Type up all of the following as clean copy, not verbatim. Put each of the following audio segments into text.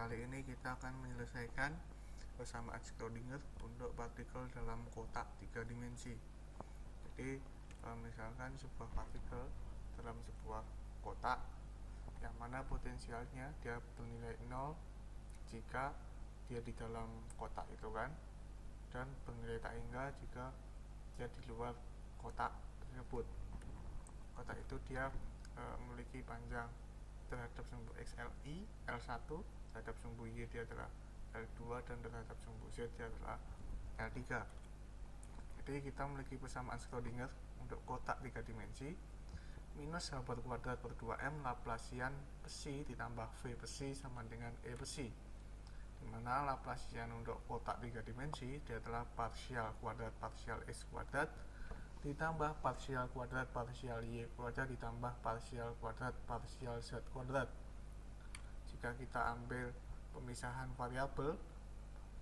kali ini kita akan menyelesaikan persamaan Schrödinger untuk partikel dalam kotak 3 dimensi. Jadi misalkan sebuah partikel dalam sebuah kotak yang mana potensialnya dia bernilai 0 jika dia di dalam kotak itu kan, dan bernilai tak hingga jika dia di luar kotak tersebut. Kotak itu dia memiliki panjang terhadap sumbu X Li L1, terhadap sumbu Y dia adalah L2, dan terhadap sumbu Z dia adalah L3. Jadi kita memiliki persamaan Schrödinger untuk kotak 3 dimensi minus H bar kuadrat per 2M Laplacian besi ditambah V besi sama dengan E besi, dimana Laplacian untuk kotak 3 dimensi dia adalah partial kuadrat partial X kuadrat ditambah partial kuadrat partial Y kuadrat ditambah partial kuadrat partial Z kuadrat. Jika kita ambil pemisahan variabel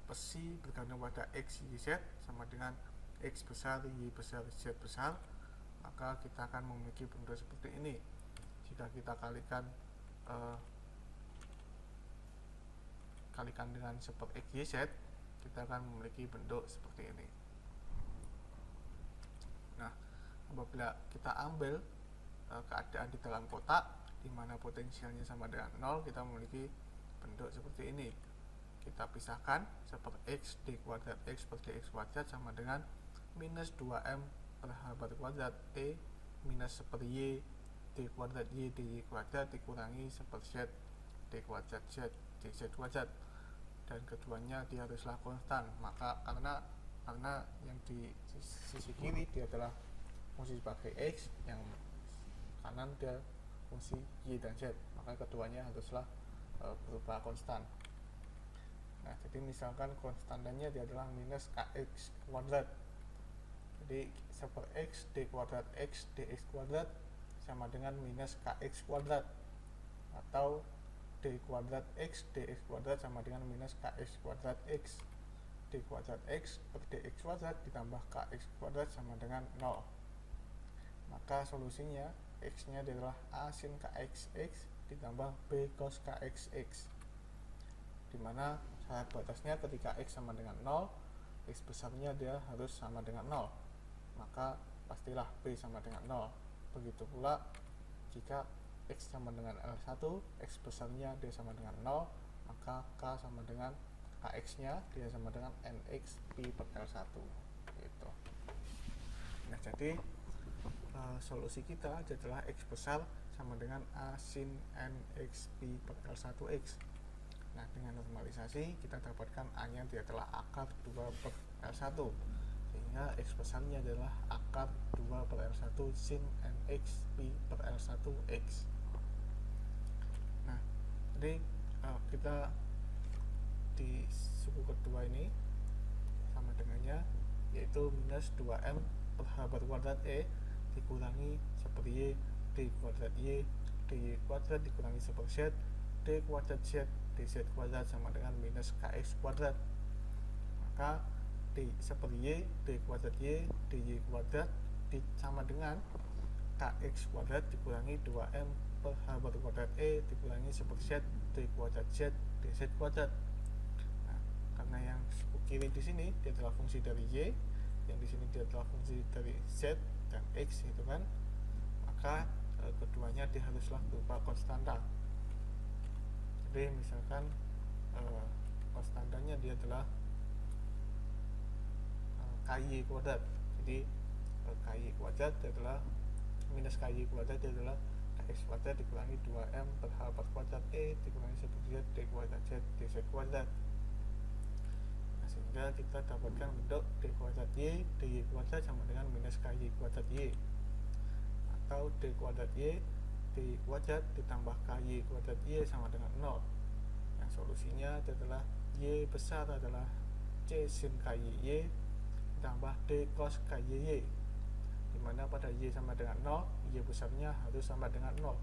besi bergantung pada X, Y, Z sama dengan X besar, Y besar, Z besar, maka kita akan memiliki bentuk seperti ini. Jika kita kalikan dengan super X, Y, Z, kita akan memiliki bentuk seperti ini. Nah, apabila kita ambil keadaan di dalam kotak di mana potensialnya sama dengan 0, kita memiliki bentuk seperti ini. Kita pisahkan super X d kuadrat X per dx kuadrat sama dengan minus 2M per H bar kuadrat E minus super Y d kuadrat Y dy kuadrat dikurangi super Z d kuadrat Z dz kuadrat, dan keduanya dia haruslah konstan. Maka karena yang di sisi kiri dia adalah fungsi sebagai X, yang kanan dia fungsi Y dan Z, maka keduanya haruslah berupa konstan. Nah, jadi misalkan konstantannya dia adalah minus kx kuadrat. Jadi super X d kuadrat X dx kuadrat sama dengan minus kx kuadrat, atau d kuadrat X dx kuadrat sama dengan minus kx kuadrat X. D kuadrat X per dx kuadrat ditambah kx kuadrat sama dengan 0. Maka solusinya X nya adalah A sin kxx ditambah B cos kxx, dimana syarat batasnya ketika X sama dengan 0, X besarnya dia harus sama dengan 0, maka pastilah B sama dengan 0. Begitu pula jika X sama dengan L1, X besarnya dia sama dengan 0, maka K sama dengan Kx nya dia sama dengan Nx pi per L1 gitu. Nah, jadi solusi kita adalah X besar sama dengan A sin Nx pi per L1x. Nah, dengan normalisasi kita dapatkan A nya dia adalah akar 2 per L1, sehingga X besarnya adalah akar 2 per L1 sin Nx pi per L1x. Nah, jadi kita di suku kedua ini sama dengannya, yaitu minus 2M per H bar kuadrat E dikurangi super Y d kuadrat Y dy kuadrat dikurangi super Z d kuadrat Z dz kuadrat sama dengan minus kx kuadrat. Maka d super Y d kuadrat Y dy kuadrat sama dengan kx kuadrat dikurangi 2M per H bar kuadrat E dikurangi super Z d kuadrat Z dz kuadrat. Karena yang suku kiri di sini dia adalah fungsi dari Y, yang di sini dia adalah fungsi dari Z dan X itu kan, maka keduanya dia haruslah berupa konstanta. Jadi misalkan konstantanya dia adalah KY kuadrat. Jadi KY kuadrat dia adalah minus KY kuadrat dia adalah KX kuadrat dikurangi 2M per H bar kuadrat E dikurangi 1 Z d kuadrat Z dz kuadrat. Sehingga kita dapatkan bentuk d kuadrat Y dy kuadrat sama dengan minus KY kuadrat Y, atau d kuadrat Y dy kuadrat ditambah KY kuadrat Y sama dengan 0. Yang solusinya adalah Y besar adalah C sin KY Y ditambah D cos KY Y, dimana pada Y sama dengan 0, Y besarnya harus sama dengan 0,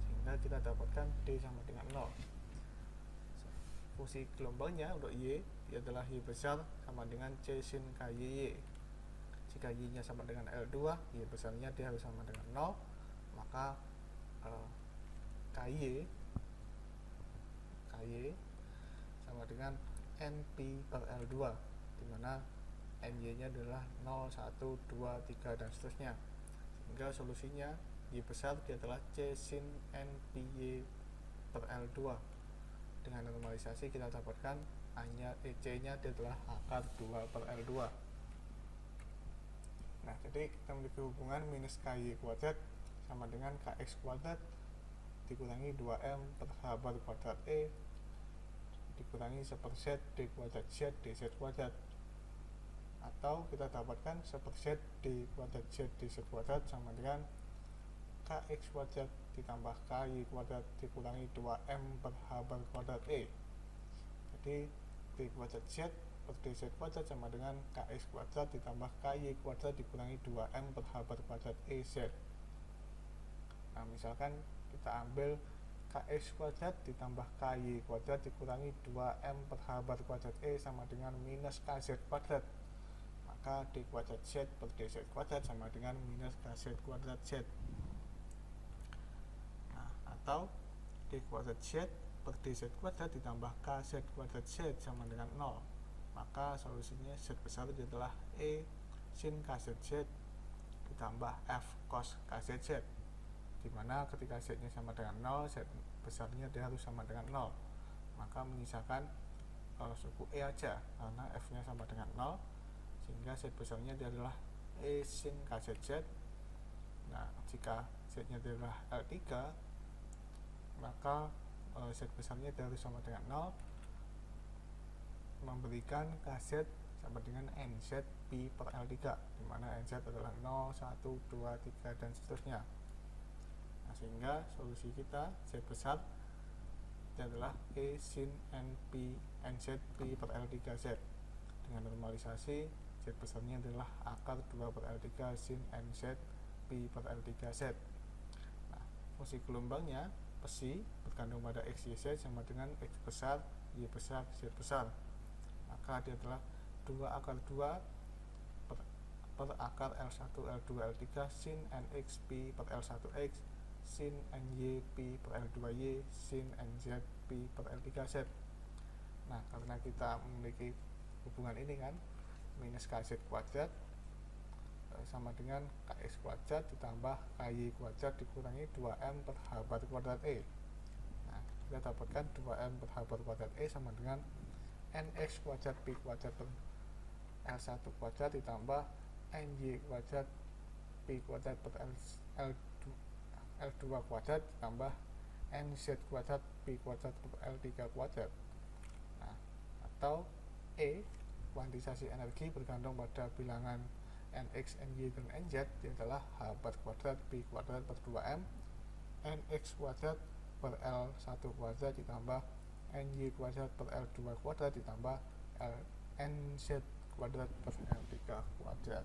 sehingga kita dapatkan D sama dengan 0. Fungsi gelombangnya untuk Y adalah Y besar sama dengan C sin KY Y. Jika Y nya sama dengan L2, Y besarnya dia harus sama dengan 0, maka KY dengan NP per L2, di mana NY nya adalah 0, 1, 2, 3 dan seterusnya, sehingga solusinya Y besar dia adalah C sin NPY per L2. Dengan normalisasi kita dapatkan C nya dia adalah akar 2 per L2. Nah, jadi kita memiliki hubungan minus KY kuadrat sama dengan KX kuadrat dikurangi 2M per H bar kuadrat E dikurangi 1 per Z D kuadrat Z dZ kuadrat, atau kita dapatkan 1 per Z D kuadrat Z dZ kuadrat sama dengan KX kuadrat ditambah KY kuadrat dikurangi 2M per H bar kuadrat E. Jadi D kuadrat Z per dZ kuadrat sama dengan KX kuadrat ditambah KY kuadrat dikurangi 2M per H bar kuadrat E Z. Nah, misalkan kita ambil KX kuadrat ditambah KY kuadrat dikurangi 2M per H bar kuadrat E sama dengan minus KZ kuadrat, maka D kuadrat Z per dZ kuadrat sama dengan minus KZ kuadrat Z. Nah, atau D kuadrat Z per dZ kuadrat ditambah KZ kuadrat Z sama dengan 0, maka solusinya Z besar adalah E sin KZ Z ditambah F cos KZ Z, dimana ketika Z nya sama dengan 0, Z besarnya dia harus sama dengan 0, maka menyisakan suku E aja karena F nya sama dengan 0, sehingga Z besarnya dia adalah E sin KZ Z. Nah, jika Z nya adalah L3, maka Z besarnya dia harus sama dengan 0, memberikan KZ sama dengan NZ Pi per L3, dimana NZ adalah 0, 1, 2, 3 dan seterusnya. Nah, sehingga solusi kita Z besar adalah E sin NP NZ Pi per L3 Z. Dengan normalisasi, Z besarnya adalah akar 2 per L3 sin NZ Pi per L3 Z. Nah, fungsi gelombangnya psi bergantung pada X, Y, Z sama dengan X besar, Y besar, Z besar. Maka dia adalah 2 akar 2 per akar L1, L2, L3 sin NX Pi per L1X sin NY Pi per L2Y sin NZ Pi per L3Z. Nah, karena kita memiliki hubungan ini kan, minus KZ kuadrat sama dengan KX kuadrat ditambah KY kuadrat dikurangi 2M per H bar kuadrat E. Nah, kita dapatkan 2M per H bar kuadrat E sama dengan NX kuadrat Pi kuadrat per L1 kuadrat ditambah NY kuadrat Pi kuadrat per L2 kuadrat ditambah NZ kuadrat Pi kuadrat per L3 kuadrat. Nah, atau E, kuantisasi energi bergantung pada bilangan NX, NY, dan NZ, dia adalah H bar kuadrat Pi kuadrat per 2M NX kuadrat per L1 kuadrat ditambah NY kuadrat per L2 kuadrat ditambah NZ kuadrat per L3 kuadrat.